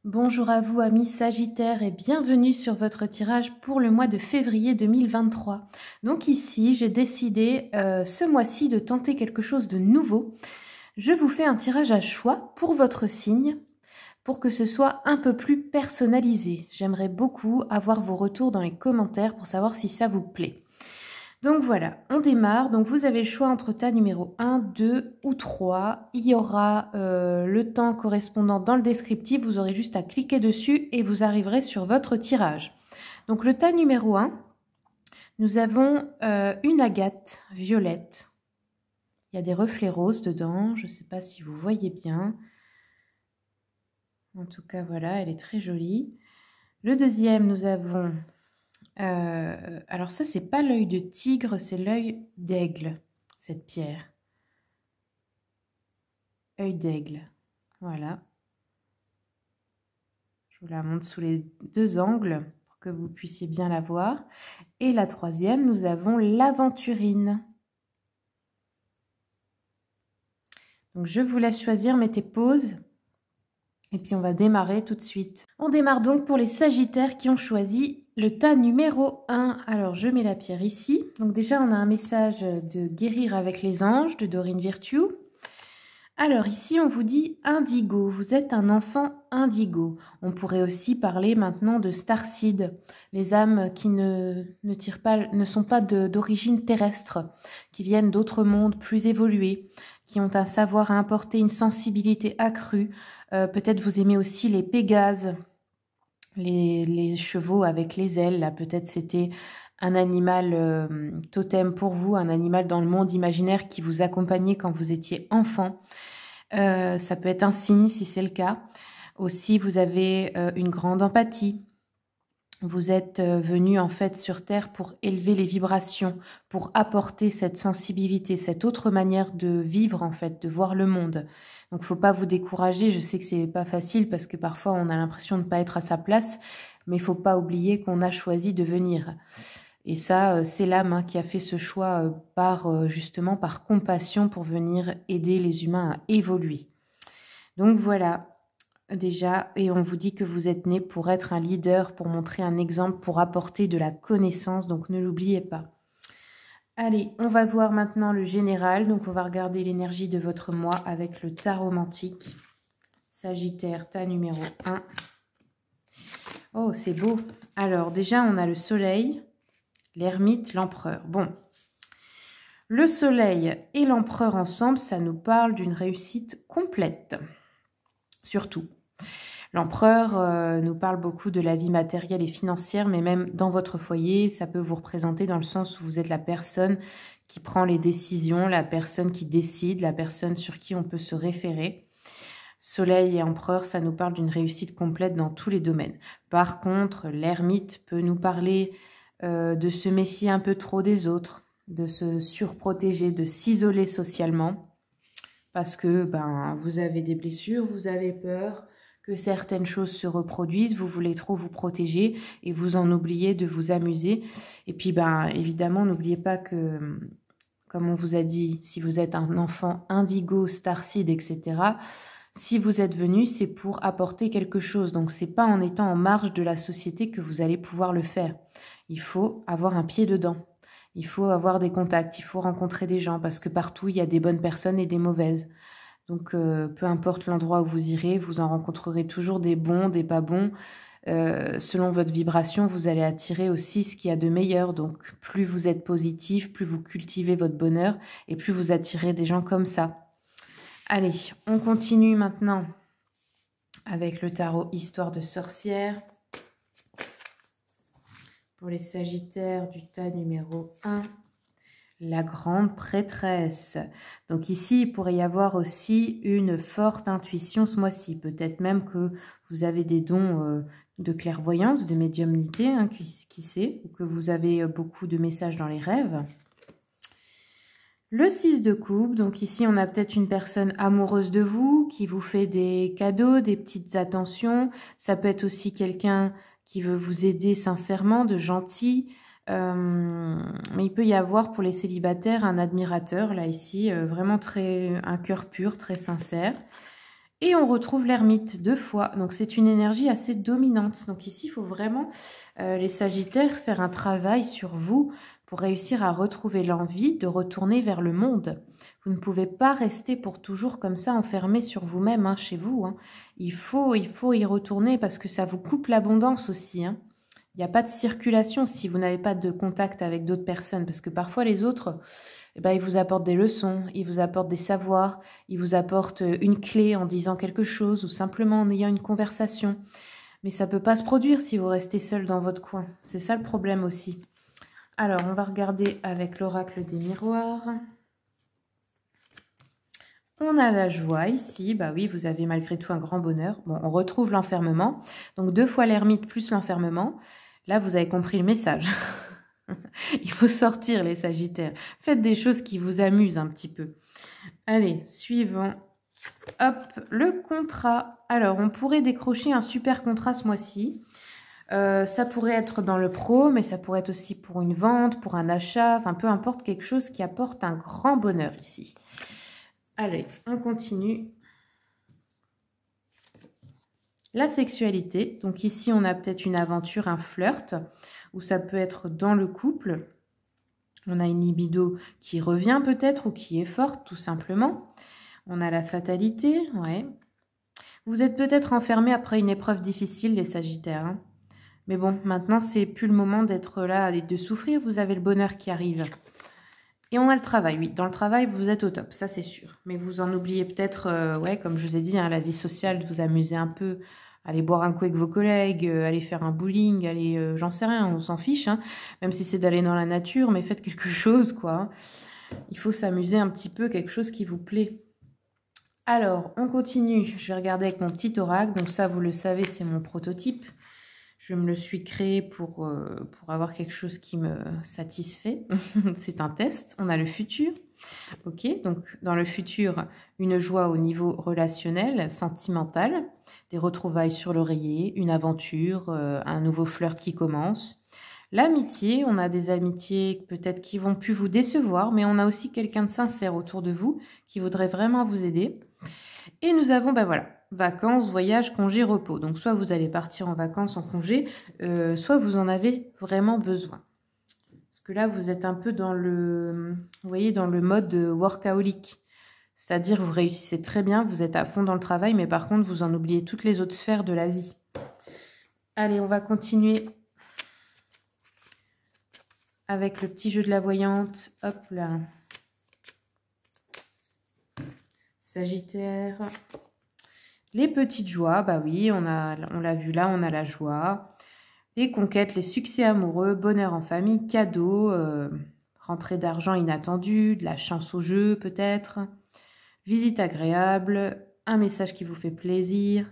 Bonjour à vous amis Sagittaires et bienvenue sur votre tirage pour le mois de février 2023. Donc ici j'ai décidé ce mois-ci de tenter quelque chose de nouveau. Je vous fais un tirage à choix pour votre signe pour que ce soit un peu plus personnalisé. J'aimerais beaucoup avoir vos retours dans les commentaires pour savoir si ça vous plaît. Donc voilà, on démarre. Donc vous avez le choix entre tas numéro 1, 2 ou 3. Il y aura le temps correspondant dans le descriptif. Vous aurez juste à cliquer dessus et vous arriverez sur votre tirage. Donc le tas numéro 1, nous avons une agate violette. Il y a des reflets roses dedans. Je ne sais pas si vous voyez bien. En tout cas, voilà, elle est très jolie. Le deuxième, nous avons... alors ça, c'est pas l'œil de tigre, c'est l'œil d'aigle, cette pierre. Œil d'aigle, voilà. Je vous la montre sous les deux angles pour que vous puissiez bien la voir. Et la troisième, nous avons l'aventurine. Donc je vous laisse choisir, mettez pause. Et puis on va démarrer tout de suite. On démarre donc pour les Sagittaires qui ont choisi le tas numéro 1. Alors je mets la pierre ici. Donc déjà on a un message de guérir avec les anges de Dorine Virtue. Alors ici on vous dit indigo, vous êtes un enfant indigo. On pourrait aussi parler maintenant de starseed, les âmes qui ne sont pas d'origine terrestre, qui viennent d'autres mondes plus évolués, qui ont un savoir à importer, une sensibilité accrue. Peut-être vous aimez aussi les pégases, les chevaux avec les ailes. Là, peut-être c'était un animal totem pour vous, un animal dans le monde imaginaire qui vous accompagnait quand vous étiez enfant. Ça peut être un signe si c'est le cas. Aussi, vous avez une grande empathie. Vous êtes venu en fait sur Terre pour élever les vibrations, pour apporter cette sensibilité, cette autre manière de vivre en fait, de voir le monde. Donc, faut pas vous décourager. Je sais que c'est pas facile parce que parfois on a l'impression de ne pas être à sa place, mais il faut pas oublier qu'on a choisi de venir. Et ça, c'est l'âme qui a fait ce choix justement par compassion pour venir aider les humains à évoluer. Donc voilà. Déjà, et on vous dit que vous êtes né pour être un leader, pour montrer un exemple, pour apporter de la connaissance, donc ne l'oubliez pas. Allez, on va voir maintenant le général, donc on va regarder l'énergie de votre mois avec le tas romantique. Sagittaire, tas numéro 1. Oh, c'est beau. Alors déjà, on a le soleil, l'ermite, l'empereur. Bon, le soleil et l'empereur ensemble, ça nous parle d'une réussite complète, surtout. L'empereur nous parle beaucoup de la vie matérielle et financière, mais même dans votre foyer, ça peut vous représenter dans le sens où vous êtes la personne qui prend les décisions, la personne qui décide, la personne sur qui on peut se référer. Soleil et empereur, ça nous parle d'une réussite complète dans tous les domaines. Par contre, l'ermite peut nous parler de se méfier un peu trop des autres, de se surprotéger, de s'isoler socialement, parce que vous avez des blessures, vous avez peur que certaines choses se reproduisent, vous voulez trop vous protéger et vous en oubliez de vous amuser. Et puis, évidemment, n'oubliez pas que, comme on vous a dit, si vous êtes un enfant indigo, starseed, etc., si vous êtes venu, c'est pour apporter quelque chose. Donc, c'est pas en étant en marge de la société que vous allez pouvoir le faire. Il faut avoir un pied dedans. Il faut avoir des contacts, il faut rencontrer des gens parce que partout, il y a des bonnes personnes et des mauvaises. Donc, peu importe l'endroit où vous irez, vous en rencontrerez toujours des bons, des pas bons. Selon votre vibration, vous allez attirer aussi ce qu'il y a de meilleur. Donc, plus vous êtes positif, plus vous cultivez votre bonheur et plus vous attirez des gens comme ça. Allez, on continue maintenant avec le tarot Histoire de sorcière. Pour les Sagittaires du tas numéro 1. La grande prêtresse. Donc ici, il pourrait y avoir aussi une forte intuition ce mois-ci. Peut-être même que vous avez des dons de clairvoyance, de médiumnité, qui sait, ou que vous avez beaucoup de messages dans les rêves. Le 6 de coupe, donc ici on a peut-être une personne amoureuse de vous, qui vous fait des cadeaux, des petites attentions. Ça peut être aussi quelqu'un qui veut vous aider sincèrement, de gentil. Mais il peut y avoir pour les célibataires un admirateur, là ici, vraiment un cœur pur, très sincère. Et on retrouve l'ermite 2 fois. Donc, c'est une énergie assez dominante. Donc, ici, il faut vraiment, les Sagittaires, faire un travail sur vous pour réussir à retrouver l'envie de retourner vers le monde. Vous ne pouvez pas rester pour toujours comme ça, enfermé sur vous-même, hein, chez vous. Hein. Il faut y retourner parce que ça vous coupe l'abondance aussi. Hein. Il n'y a pas de circulation si vous n'avez pas de contact avec d'autres personnes. Parce que parfois, les autres, eh ben, ils vous apportent des leçons, ils vous apportent des savoirs, ils vous apportent une clé en disant quelque chose ou simplement en ayant une conversation. Mais ça ne peut pas se produire si vous restez seul dans votre coin. C'est ça le problème aussi. Alors, on va regarder avec l'oracle des miroirs. On a la joie ici. Bah oui, vous avez malgré tout un grand bonheur. Bon, on retrouve l'enfermement. Donc, 2 fois l'ermite plus l'enfermement. Là, vous avez compris le message. Il faut sortir les Sagittaires. Faites des choses qui vous amusent un petit peu. Allez, suivant. Hop, le contrat. Alors, on pourrait décrocher un super contrat ce mois-ci. Ça pourrait être dans le pro, mais ça pourrait être aussi pour une vente, pour un achat, enfin peu importe, quelque chose qui apporte un grand bonheur ici. Allez, on continue. La sexualité. Donc ici, on a peut-être une aventure, un flirt, ou ça peut être dans le couple. On a une libido qui revient peut-être ou qui est forte, tout simplement. On a la fatalité, ouais. Vous êtes peut-être enfermé après une épreuve difficile, les Sagittaires, hein. Mais bon, maintenant, c'est plus le moment d'être là et de souffrir. Vous avez le bonheur qui arrive. Et on a le travail, oui. Dans le travail, vous êtes au top, ça c'est sûr. Mais vous en oubliez peut-être, ouais, comme je vous ai dit, hein, la vie sociale, de vous amuser un peu, aller boire un coup avec vos collègues, aller faire un bowling, aller, j'en sais rien, on s'en fiche. Hein, même si c'est d'aller dans la nature, mais faites quelque chose, quoi. Il faut s'amuser un petit peu, quelque chose qui vous plaît. Alors, on continue. Je vais regarder avec mon petit oracle. Donc ça, vous le savez, c'est mon prototype. Je me le suis créé pour avoir quelque chose qui me satisfait. C'est un test. On a le futur. Ok, donc dans le futur, une joie au niveau relationnel, sentimental, des retrouvailles sur l'oreiller, une aventure, un nouveau flirt qui commence. L'amitié, on a des amitiés peut-être qui vont plus vous décevoir, mais on a aussi quelqu'un de sincère autour de vous qui voudrait vraiment vous aider. Et nous avons, ben voilà, vacances, voyages, congés, repos. Donc, soit vous allez partir en vacances, en congé, soit vous en avez vraiment besoin. Parce que là, vous êtes un peu dans le, vous voyez, dans le mode workaholic. C'est-à-dire, vous réussissez très bien, vous êtes à fond dans le travail, mais par contre, vous en oubliez toutes les autres sphères de la vie. Allez, on va continuer avec le petit jeu de la voyante. Hop là. Sagittaire. Les petites joies, bah oui, on l'a vu là, on a la joie. Les conquêtes, les succès amoureux, bonheur en famille, cadeaux, rentrée d'argent inattendue, de la chance au jeu peut-être, visite agréable, un message qui vous fait plaisir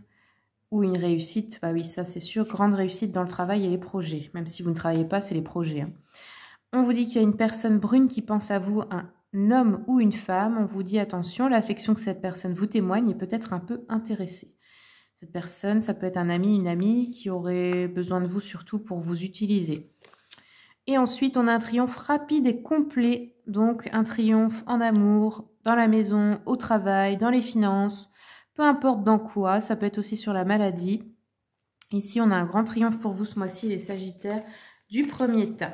ou une réussite. Bah oui, ça c'est sûr, grande réussite dans le travail et les projets. Même si vous ne travaillez pas, c'est les projets. Hein. On vous dit qu'il y a une personne brune qui pense à vous, un homme ou une femme. On vous dit attention, l'affection que cette personne vous témoigne est peut-être un peu intéressée. Cette personne, ça peut être un ami, une amie qui aurait besoin de vous surtout pour vous utiliser. Et ensuite, on a un triomphe rapide et complet. Donc, un triomphe en amour, dans la maison, au travail, dans les finances, peu importe dans quoi. Ça peut être aussi sur la maladie. Ici, on a un grand triomphe pour vous ce mois-ci, les Sagittaires, du premier tas.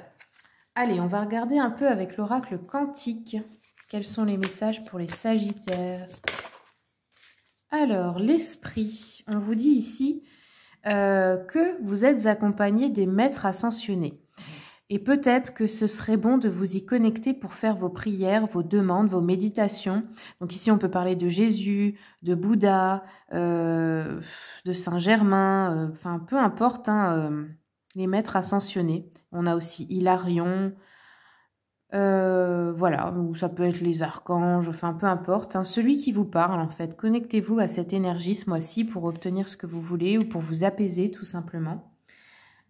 Allez, on va regarder un peu avec l'oracle quantique. Quels sont les messages pour les Sagittaires? Alors, l'esprit. On vous dit ici que vous êtes accompagné des maîtres ascensionnés. Et peut-être que ce serait bon de vous y connecter pour faire vos prières, vos demandes, vos méditations. Donc ici, on peut parler de Jésus, de Bouddha, de Saint-Germain, enfin peu importe, hein, les maîtres ascensionnés. On a aussi Hilarion, voilà, ou ça peut être les archanges, enfin peu importe, hein, celui qui vous parle en fait. Connectez-vous à cette énergie ce mois-ci pour obtenir ce que vous voulez ou pour vous apaiser tout simplement.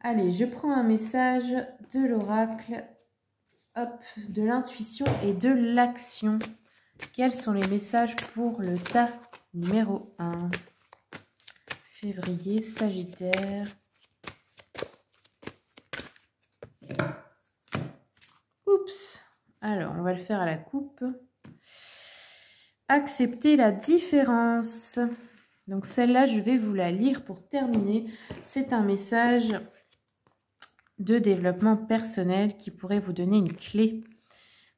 Allez, je prends un message de l'oracle, hop, de l'intuition et de l'action. Quels sont les messages pour le tas numéro 1? Février, Sagittaire. Oups. Alors, on va le faire à la coupe. Accepter la différence. Donc celle-là, je vais vous la lire pour terminer. C'est un message de développement personnel qui pourrait vous donner une clé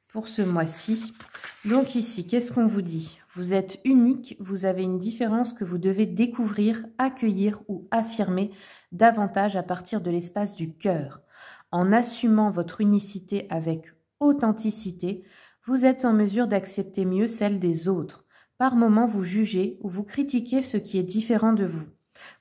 pour ce mois-ci. Donc ici, qu'est-ce qu'on vous dit? Vous êtes unique, vous avez une différence que vous devez découvrir, accueillir ou affirmer davantage à partir de l'espace du cœur. En assumant votre unicité avec authenticité, vous êtes en mesure d'accepter mieux celle des autres. Par moments, vous jugez ou vous critiquez ce qui est différent de vous.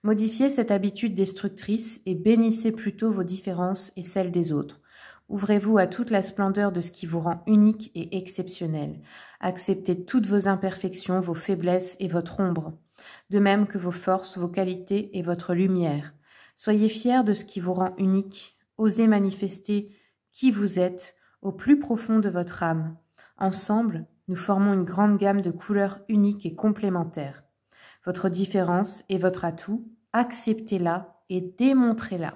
Modifiez cette habitude destructrice et bénissez plutôt vos différences et celles des autres. Ouvrez-vous à toute la splendeur de ce qui vous rend unique et exceptionnel. Acceptez toutes vos imperfections, vos faiblesses et votre ombre, de même que vos forces, vos qualités et votre lumière. Soyez fiers de ce qui vous rend unique. Osez manifester qui vous êtes au plus profond de votre âme. Ensemble, nous formons une grande gamme de couleurs uniques et complémentaires. Votre différence est votre atout. Acceptez-la et démontrez-la.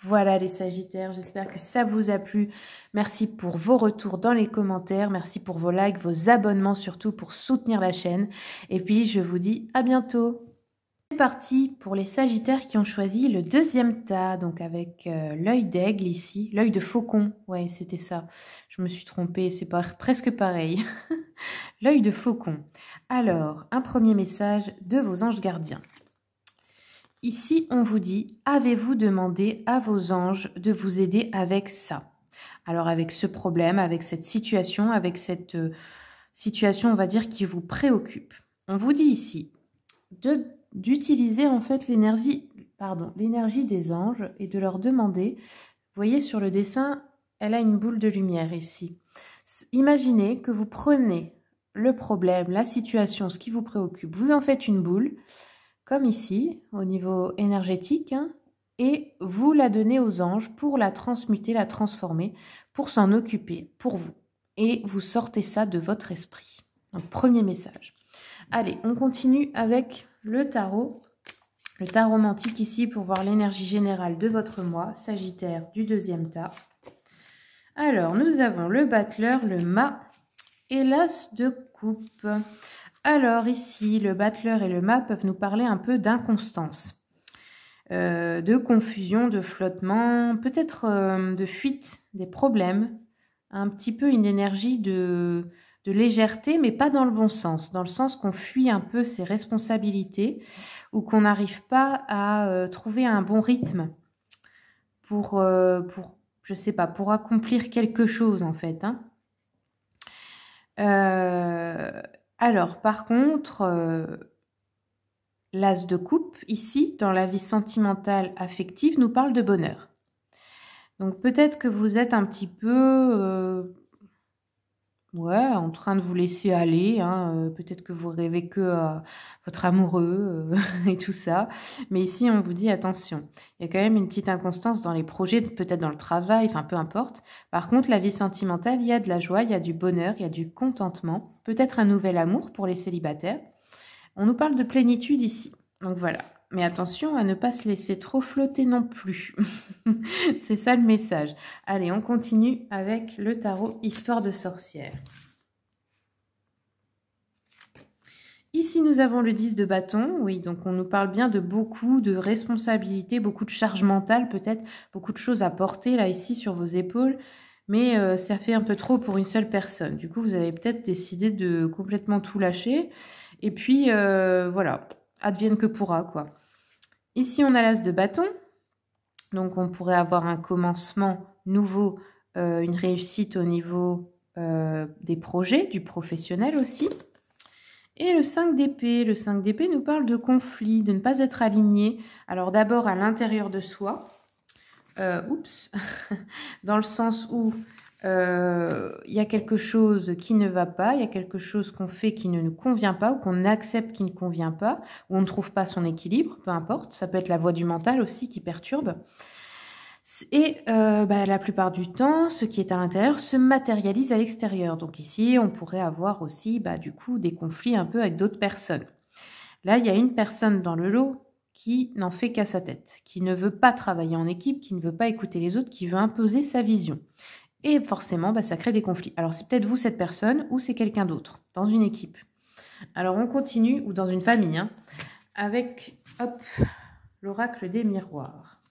Voilà les Sagittaires, j'espère que ça vous a plu. Merci pour vos retours dans les commentaires, merci pour vos likes, vos abonnements surtout pour soutenir la chaîne. Et puis je vous dis à bientôt. C'est parti pour les Sagittaires qui ont choisi le deuxième tas, donc avec l'œil d'aigle ici, l'œil de faucon, ouais c'était ça, je me suis trompée, c'est presque pareil. L'œil de faucon. Alors, un premier message de vos anges gardiens. Ici, on vous dit, avez-vous demandé à vos anges de vous aider avec ça? Alors, avec ce problème, avec cette situation, on va dire, qui vous préoccupe. On vous dit ici d'utiliser en fait l'énergie des anges et de leur demander, vous voyez sur le dessin, elle a une boule de lumière ici. Imaginez que vous prenez le problème, la situation, ce qui vous préoccupe, vous en faites une boule, comme ici, au niveau énergétique, hein, et vous la donnez aux anges pour la transmuter, la transformer, pour s'en occuper, pour vous. Et vous sortez ça de votre esprit. Donc, premier message. Allez, on continue avec le tarot romantique ici, pour voir l'énergie générale de votre mois, Sagittaire du deuxième tas. Alors, nous avons le battleur, le mât et l'as de coupe. Alors ici, le battleur et le mât peuvent nous parler un peu d'inconstance, de confusion, de flottement, peut-être de fuite, des problèmes, un petit peu une énergie de légèreté, mais pas dans le bon sens, dans le sens qu'on fuit un peu ses responsabilités ou qu'on n'arrive pas à trouver un bon rythme pour je sais pas, pour accomplir quelque chose en fait, hein. Alors, par contre, l'as de coupe, ici, dans la vie sentimentale affective, nous parle de bonheur. Donc, peut-être que vous êtes un petit peu en train de vous laisser aller. Hein, peut-être que vous rêvez que à votre amoureux et tout ça. Mais ici, on vous dit attention. Il y a quand même une petite inconstance dans les projets, peut-être dans le travail, enfin peu importe. Par contre, la vie sentimentale, il y a de la joie, il y a du bonheur, il y a du contentement. Peut-être un nouvel amour pour les célibataires. On nous parle de plénitude ici. Donc voilà. Mais attention à ne pas se laisser trop flotter non plus. C'est ça le message. Allez, on continue avec le tarot Histoire de sorcière. Ici, nous avons le 10 de bâton. Oui, donc on nous parle bien de beaucoup de responsabilités, beaucoup de charge mentale peut-être, beaucoup de choses à porter là, ici, sur vos épaules. Mais ça fait un peu trop pour une seule personne. Du coup, vous avez peut-être décidé de complètement tout lâcher. Et puis, voilà, advienne que pourra, quoi. Ici, on a l'as de bâton. Donc, on pourrait avoir un commencement nouveau, une réussite au niveau des projets, du professionnel aussi. Et le 5 d'épée. Le 5 d'épée nous parle de conflit, de ne pas être aligné. Alors, d'abord à l'intérieur de soi. Dans le sens où il y a quelque chose qui ne va pas, il y a quelque chose qu'on fait qui ne nous convient pas ou qu'on accepte qui ne convient pas, ou on ne trouve pas son équilibre, peu importe. Ça peut être la voie du mental aussi qui perturbe. Et la plupart du temps, ce qui est à l'intérieur se matérialise à l'extérieur. Donc ici, on pourrait avoir aussi du coup des conflits un peu avec d'autres personnes. Là, il y a une personne dans le lot qui n'en fait qu'à sa tête, qui ne veut pas travailler en équipe, qui ne veut pas écouter les autres, qui veut imposer sa vision. Et forcément, ça crée des conflits. Alors, c'est peut-être vous, cette personne, ou c'est quelqu'un d'autre, dans une équipe. Alors, on continue, ou dans une famille. Hein. avec, hop, l'oracle des miroirs.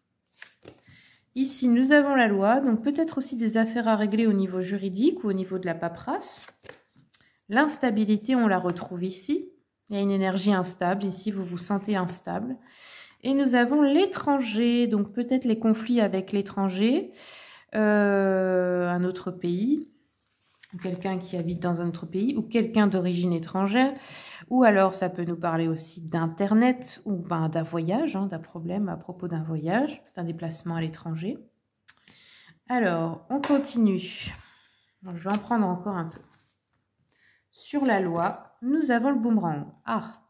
Ici, nous avons la loi, donc peut-être aussi des affaires à régler au niveau juridique ou au niveau de la paperasse. L'instabilité, on la retrouve ici. Il y a une énergie instable. Ici, vous vous sentez instable. Et nous avons l'étranger, donc peut-être les conflits avec l'étranger, un autre pays, quelqu'un qui habite dans un autre pays, ou quelqu'un d'origine étrangère. Ou alors, ça peut nous parler aussi d'Internet ou d'un voyage, d'un problème à propos d'un voyage, d'un déplacement à l'étranger. Alors, on continue. Bon, je vais en prendre encore un peu. Sur la loi, nous avons le boomerang. Ah,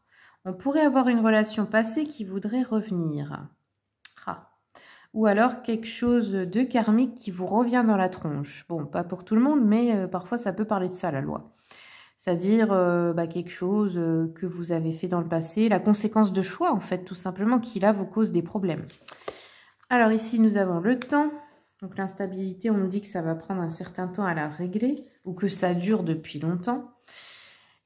on pourrait avoir une relation passée qui voudrait revenir. Ah. Ou alors quelque chose de karmique qui vous revient dans la tronche. Bon, pas pour tout le monde, mais parfois ça peut parler de ça, la loi. C'est-à-dire quelque chose que vous avez fait dans le passé, la conséquence de choix, en fait, tout simplement, qui là vous cause des problèmes. Alors ici, nous avons le temps. Donc l'instabilité, on nous dit que ça va prendre un certain temps à la régler, ou que ça dure depuis longtemps.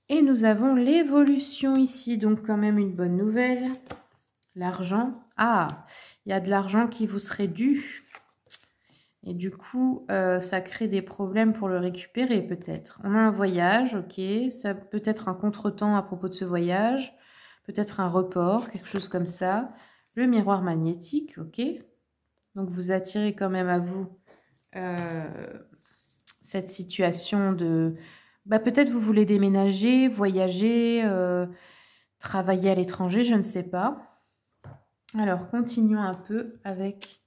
Et nous avons l'évolution ici, donc quand même une bonne nouvelle. L'argent. Ah, il y a de l'argent qui vous serait dû. Et du coup, ça crée des problèmes pour le récupérer peut-être. On a un voyage, ok. Ça peut être un contretemps à propos de ce voyage. Peut-être un report, quelque chose comme ça. Le miroir magnétique, ok. Donc vous attirez quand même à vous cette situation de... peut-être vous voulez déménager, voyager, travailler à l'étranger, je ne sais pas. Alors, continuons un peu avec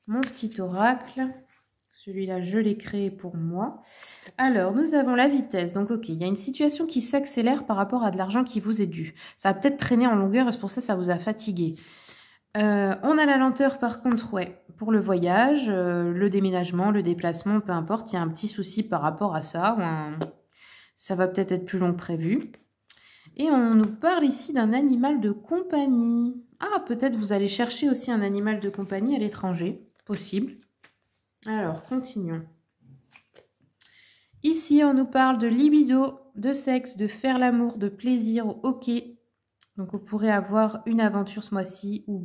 mon petit oracle. Celui-là, je l'ai créé pour moi. Alors, nous avons la vitesse. Donc, ok, il y a une situation qui s'accélère par rapport à de l'argent qui vous est dû. Ça a peut-être traîné en longueur et c'est pour ça que ça vous a fatigué. On a la lenteur, par contre, ouais, pour le voyage, le déménagement, le déplacement, peu importe. Il y a un petit souci par rapport à ça. Ça va peut-être être plus long que prévu. Et on nous parle ici d'un animal de compagnie. Ah, peut-être vous allez chercher aussi un animal de compagnie à l'étranger. Possible. Alors, continuons. Ici, on nous parle de libido, de sexe, de faire l'amour, de plaisir, ok. Donc, vous pourrez avoir une aventure ce mois-ci ou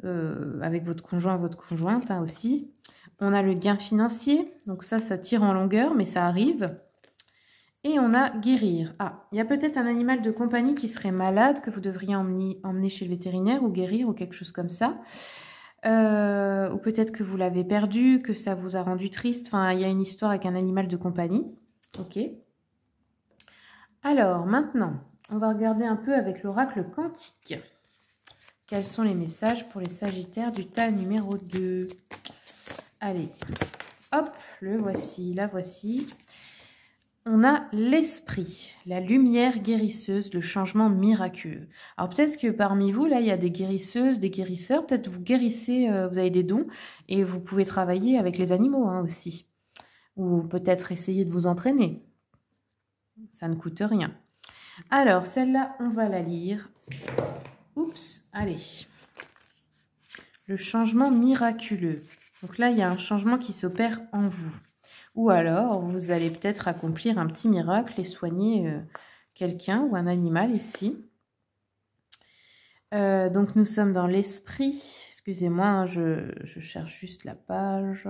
avec votre conjoint, votre conjointe aussi. On a le gain financier. Donc ça tire en longueur, mais ça arrive. Et on a guérir. Ah, il y a peut-être un animal de compagnie qui serait malade, que vous devriez emmener chez le vétérinaire ou guérir ou quelque chose comme ça. Ou peut-être que vous l'avez perdu, que ça vous a rendu triste. Enfin, il y a une histoire avec un animal de compagnie. Ok. Alors, maintenant, on va regarder un peu avec l'oracle quantique. Quels sont les messages pour les Sagittaires du tas numéro 2? Allez, hop, le voici, la voici. On a l'esprit, la lumière guérisseuse, le changement miraculeux. Alors peut-être que parmi vous, là, il y a des guérisseuses, des guérisseurs. Peut-être vous guérissez, vous avez des dons et vous pouvez travailler avec les animaux aussi. Ou peut-être essayer de vous entraîner. Ça ne coûte rien. Alors, celle-là, on va la lire. Oups, allez. Le changement miraculeux. Donc là, il y a un changement qui s'opère en vous. Ou alors, vous allez peut-être accomplir un petit miracle et soigner quelqu'un ou un animal ici. Donc, nous sommes dans l'esprit. Excusez-moi, je cherche juste la page.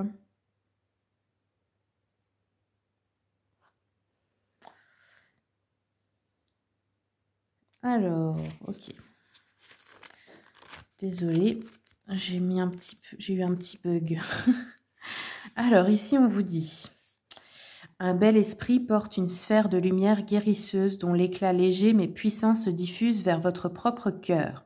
Alors, ok. Désolée, j'ai eu un petit bug. Alors, ici, on vous dit... Un bel esprit porte une sphère de lumière guérisseuse dont l'éclat léger mais puissant se diffuse vers votre propre cœur.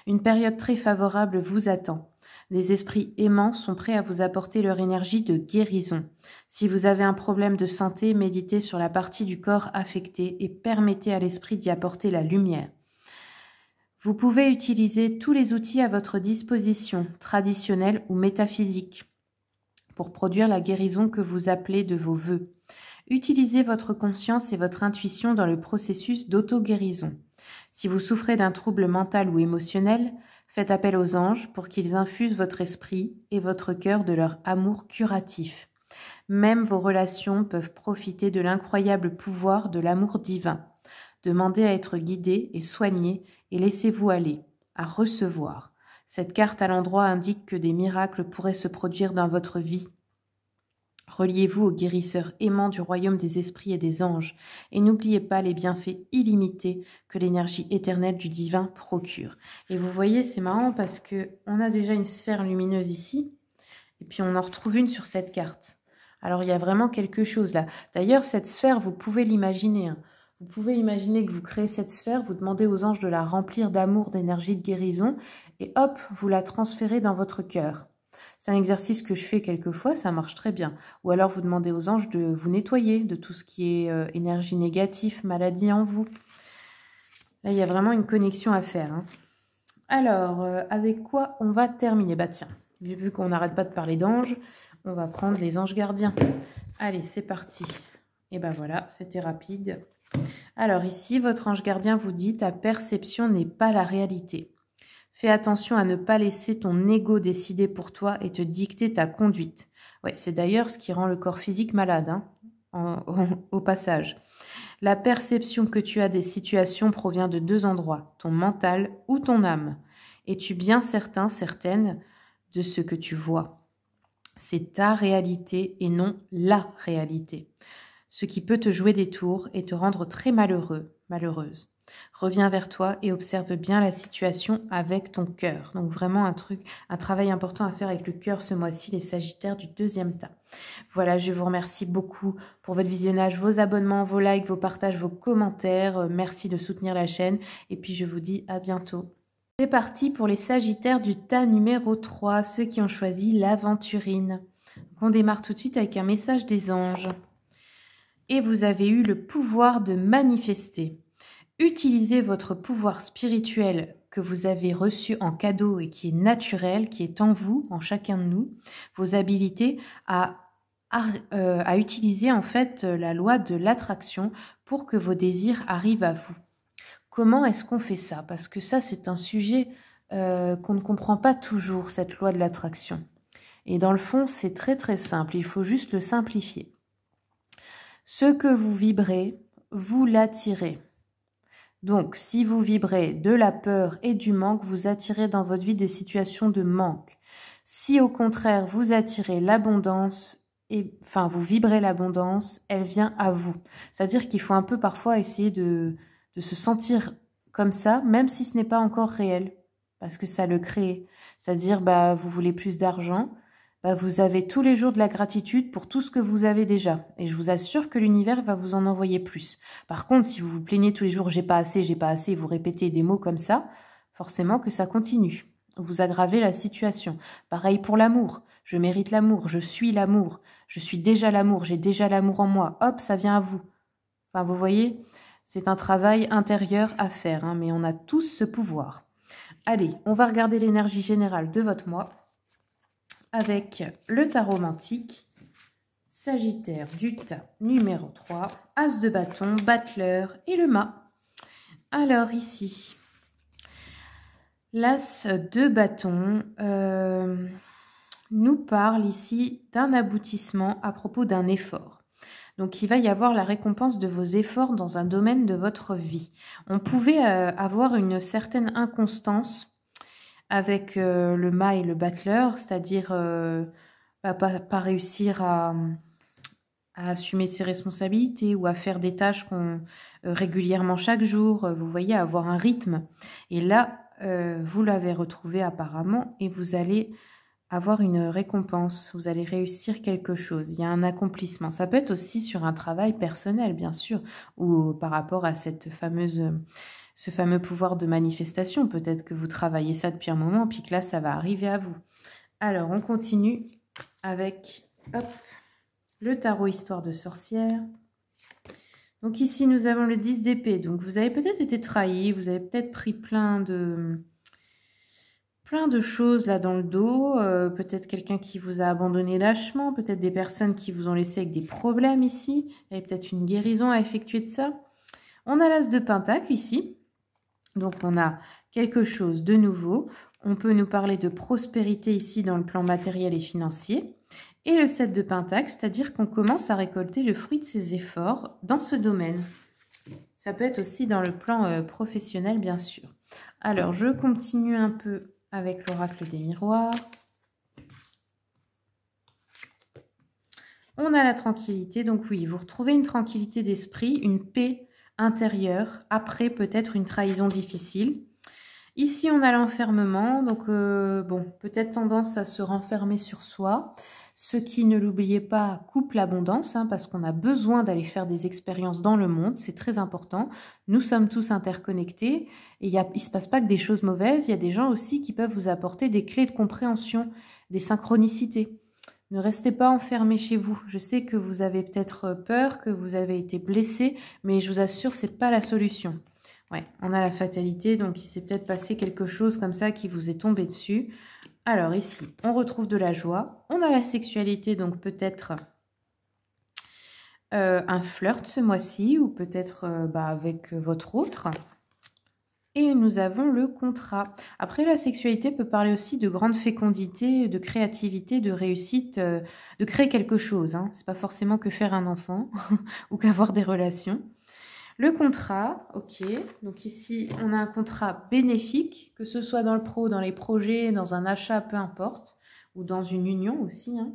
Une période très favorable vous attend. Des esprits aimants sont prêts à vous apporter leur énergie de guérison. Si vous avez un problème de santé, méditez sur la partie du corps affectée et permettez à l'esprit d'y apporter la lumière. Vous pouvez utiliser tous les outils à votre disposition, traditionnels ou métaphysiques, pour produire la guérison que vous appelez de vos vœux. Utilisez votre conscience et votre intuition dans le processus d'auto-guérison. Si vous souffrez d'un trouble mental ou émotionnel, faites appel aux anges pour qu'ils infusent votre esprit et votre cœur de leur amour curatif. Même vos relations peuvent profiter de l'incroyable pouvoir de l'amour divin. Demandez à être guidé et soigné et laissez-vous aller à recevoir. Cette carte à l'endroit indique que des miracles pourraient se produire dans votre vie. Reliez-vous au guérisseur aimant du royaume des esprits et des anges et n'oubliez pas les bienfaits illimités que l'énergie éternelle du divin procure. Et vous voyez, c'est marrant parce que on a déjà une sphère lumineuse ici et puis on en retrouve une sur cette carte. Alors il y a vraiment quelque chose là. D'ailleurs, cette sphère, vous pouvez l'imaginer. Hein. Vous pouvez imaginer que vous créez cette sphère, vous demandez aux anges de la remplir d'amour, d'énergie, de guérison et hop, vous la transférez dans votre cœur. C'est un exercice que je fais quelquefois, ça marche très bien. Ou alors vous demandez aux anges de vous nettoyer de tout ce qui est énergie négative, maladie en vous. Là, il y a vraiment une connexion à faire. Hein. Alors, avec quoi on va terminer? Bah tiens, vu qu'on n'arrête pas de parler d'anges, on va prendre les anges gardiens. Allez, c'est parti. Et ben voilà, c'était rapide. Alors ici, votre ange gardien vous dit « Ta perception n'est pas la réalité ». Fais attention à ne pas laisser ton ego décider pour toi et te dicter ta conduite. Ouais, c'est d'ailleurs ce qui rend le corps physique malade, hein, au passage. La perception que tu as des situations provient de deux endroits, ton mental ou ton âme. Es-tu bien certain, certaine de ce que tu vois? C'est ta réalité et non la réalité. Ce qui peut te jouer des tours et te rendre très malheureux, malheureuse. Reviens vers toi et observe bien la situation avec ton cœur. Donc vraiment un travail important à faire avec le cœur ce mois-ci, les Sagittaires du deuxième tas. Voilà, je vous remercie beaucoup pour votre visionnage, vos abonnements, vos likes, vos partages, vos commentaires. Merci de soutenir la chaîne et puis je vous dis à bientôt. C'est parti pour les Sagittaires du tas numéro 3, ceux qui ont choisi l'aventurine. On démarre tout de suite avec un message des anges. Et vous avez eu le pouvoir de manifester. Utilisez votre pouvoir spirituel que vous avez reçu en cadeau et qui est naturel, qui est en vous, en chacun de nous, vos habilités à utiliser en fait la loi de l'attraction pour que vos désirs arrivent à vous. Comment est-ce qu'on fait ça? Parce que ça, c'est un sujet qu'on ne comprend pas toujours, cette loi de l'attraction. Et dans le fond, c'est très très simple, il faut juste le simplifier. Ce que vous vibrez, vous l'attirez. Donc, si vous vibrez de la peur et du manque, vous attirez dans votre vie des situations de manque. Si au contraire, vous attirez l'abondance, vous vibrez l'abondance, elle vient à vous. C'est-à-dire qu'il faut un peu parfois essayer de se sentir comme ça, même si ce n'est pas encore réel, parce que ça le crée. C'est-à-dire, vous voulez plus d'argent, vous avez tous les jours de la gratitude pour tout ce que vous avez déjà. Et je vous assure que l'univers va vous en envoyer plus. Par contre, si vous vous plaignez tous les jours « j'ai pas assez », et vous répétez des mots comme ça, forcément que ça continue. Vous aggravez la situation. Pareil pour l'amour. Je mérite l'amour, je suis l'amour, je suis déjà l'amour, j'ai déjà l'amour en moi. Hop, ça vient à vous. Enfin, vous voyez, c'est un travail intérieur à faire, hein, mais on a tous ce pouvoir. Allez, on va regarder l'énergie générale de votre mois avec le tarot romantique, Sagittaire du tas numéro 3, As de bâton, battleur et le mât. Alors ici, l'As de bâton nous parle ici d'un aboutissement à propos d'un effort. Donc, il va y avoir la récompense de vos efforts dans un domaine de votre vie. On pouvait avoir une certaine inconstance avec le mât et le battleur, c'est-à-dire pas réussir à assumer ses responsabilités ou à faire des tâches régulièrement chaque jour, vous voyez, avoir un rythme. Et là, vous l'avez retrouvé apparemment et vous allez avoir une récompense, vous allez réussir quelque chose, il y a un accomplissement. Ça peut être aussi sur un travail personnel, bien sûr, ou par rapport à ce fameux pouvoir de manifestation. Peut-être que vous travaillez ça depuis un moment, puis que là, ça va arriver à vous. Alors, on continue avec le tarot Histoire de sorcière. Donc ici, nous avons le 10 d'épée. Donc, vous avez peut-être été trahi, vous avez peut-être pris plein de choses là dans le dos, peut-être quelqu'un qui vous a abandonné lâchement, peut-être des personnes qui vous ont laissé avec des problèmes ici, il y a peut-être une guérison à effectuer de ça. On a l'As de Pentacle ici, donc on a quelque chose de nouveau, on peut nous parler de prospérité ici dans le plan matériel et financier, et le 7 de Pentacle, c'est-à-dire qu'on commence à récolter le fruit de ses efforts dans ce domaine. Ça peut être aussi dans le plan professionnel, bien sûr. Alors, je continue un peu avec l'oracle des miroirs. On a la tranquillité, donc oui, vous retrouvez une tranquillité d'esprit, une paix intérieure, après peut-être une trahison difficile. Ici, on a l'enfermement, donc bon, peut-être tendance à se renfermer sur soi. Ce qui, ne l'oubliez pas, coupe l'abondance, hein, parce qu'on a besoin d'aller faire des expériences dans le monde, c'est très important. Nous sommes tous interconnectés et il ne se passe pas que des choses mauvaises, il y a des gens aussi qui peuvent vous apporter des clés de compréhension, des synchronicités. Ne restez pas enfermés chez vous. Je sais que vous avez peut-être peur, que vous avez été blessé, mais je vous assure, ce n'est pas la solution. Ouais, on a la fatalité, donc il s'est peut-être passé quelque chose comme ça qui vous est tombé dessus. Alors ici, on retrouve de la joie. On a la sexualité, donc peut-être un flirt ce mois-ci, ou peut-être avec votre autre. Et nous avons le contrat. Après, la sexualité peut parler aussi de grande fécondité, de créativité, de réussite, de créer quelque chose. Hein. Ce n'est pas forcément que faire un enfant ou qu'avoir des relations. Le contrat, ok. Donc ici, on a un contrat bénéfique, que ce soit dans le pro, dans les projets, dans un achat, peu importe, ou dans une union aussi. Hein.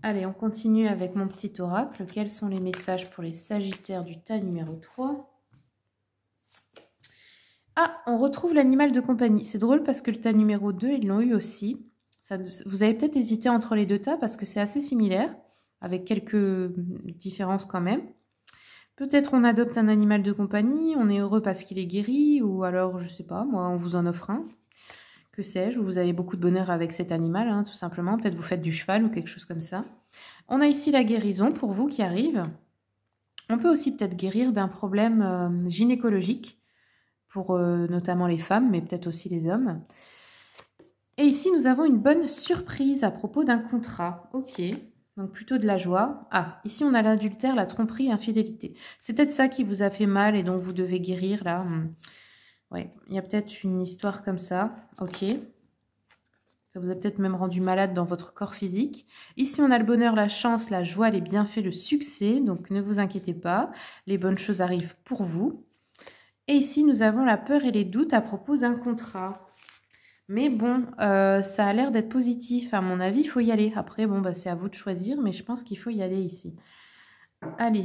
Allez, on continue avec mon petit oracle. Quels sont les messages pour les Sagittaires du tas numéro 3 ? Ah, on retrouve l'animal de compagnie. C'est drôle parce que le tas numéro 2, ils l'ont eu aussi. Ça, vous avez peut-être hésité entre les deux tas parce que c'est assez similaire, avec quelques différences quand même. Peut-être on adopte un animal de compagnie, on est heureux parce qu'il est guéri, ou alors, je sais pas, moi, on vous en offre un. Que sais-je, ou vous avez beaucoup de bonheur avec cet animal, hein, tout simplement. Peut-être vous faites du cheval ou quelque chose comme ça. On a ici la guérison pour vous qui arrive. On peut aussi peut-être guérir d'un problème gynécologique, pour notamment les femmes, mais peut-être aussi les hommes. Et ici, nous avons une bonne surprise à propos d'un contrat. Ok. Donc plutôt de la joie. Ah, ici on a l'adultère, la tromperie, l'infidélité. C'est peut-être ça qui vous a fait mal et dont vous devez guérir là. Ouais, il y a peut-être une histoire comme ça. Ok. Ça vous a peut-être même rendu malade dans votre corps physique. Ici on a le bonheur, la chance, la joie, les bienfaits, le succès. Donc ne vous inquiétez pas, les bonnes choses arrivent pour vous. Et ici nous avons la peur et les doutes à propos d'un contrat. Mais bon, ça a l'air d'être positif. À mon avis, il faut y aller. Après, bon, c'est à vous de choisir, mais je pense qu'il faut y aller ici. Allez,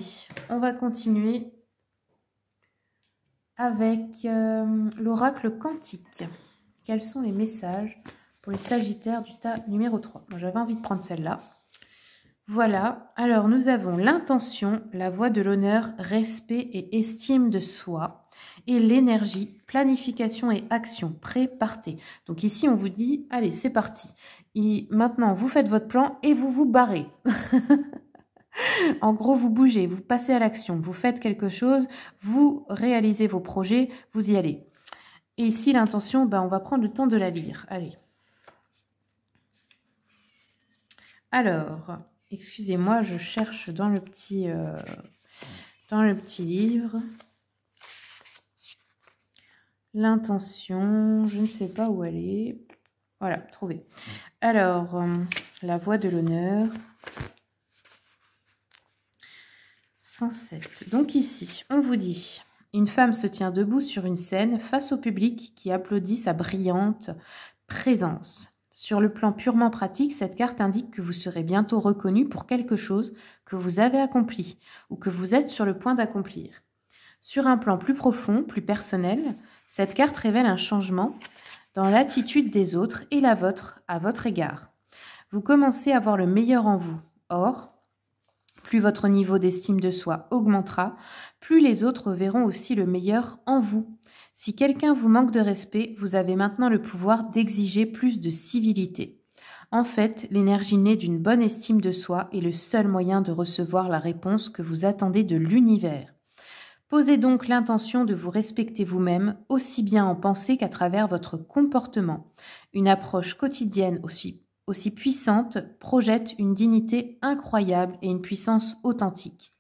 on va continuer avec l'oracle quantique. Quels sont les messages pour les Sagittaires du tas numéro 3 ? Moi, j'avais envie de prendre celle-là. Voilà. Alors, nous avons l'intention, la voix de l'honneur, respect et estime de soi. Et l'énergie, planification et action, prêt, partez. Donc ici, on vous dit, allez, c'est parti. Et maintenant, vous faites votre plan et vous vous barrez. En gros, vous bougez, vous passez à l'action, vous faites quelque chose, vous réalisez vos projets, vous y allez. Et ici, l'intention, on va prendre le temps de la lire. Allez. Alors, excusez-moi, je cherche dans le petit livre. L'intention, je ne sais pas où elle est. Voilà, trouvé. Alors, la voix de l'honneur. 107. Donc ici, on vous dit, une femme se tient debout sur une scène face au public qui applaudit sa brillante présence. Sur le plan purement pratique, cette carte indique que vous serez bientôt reconnu pour quelque chose que vous avez accompli ou que vous êtes sur le point d'accomplir. Sur un plan plus profond, plus personnel, cette carte révèle un changement dans l'attitude des autres et la vôtre à votre égard. Vous commencez à voir le meilleur en vous. Or, plus votre niveau d'estime de soi augmentera, plus les autres verront aussi le meilleur en vous. Si quelqu'un vous manque de respect, vous avez maintenant le pouvoir d'exiger plus de civilité. En fait, l'énergie née d'une bonne estime de soi est le seul moyen de recevoir la réponse que vous attendez de l'univers. Posez donc l'intention de vous respecter vous-même, aussi bien en pensée qu'à travers votre comportement. Une approche quotidienne aussi puissante projette une dignité incroyable et une puissance authentique.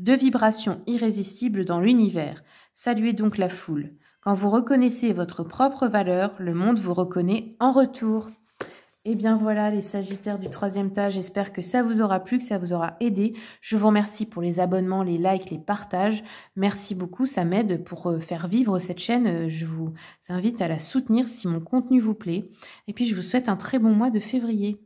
Deux vibrations irrésistibles dans l'univers. Saluez donc la foule. Quand vous reconnaissez votre propre valeur, le monde vous reconnaît en retour. Et bien voilà les Sagittaires du 3e tas, j'espère que ça vous aura plu, que ça vous aura aidé. Je vous remercie pour les abonnements, les likes, les partages. Merci beaucoup, ça m'aide pour faire vivre cette chaîne. Je vous invite à la soutenir si mon contenu vous plaît. Et puis je vous souhaite un très bon mois de février.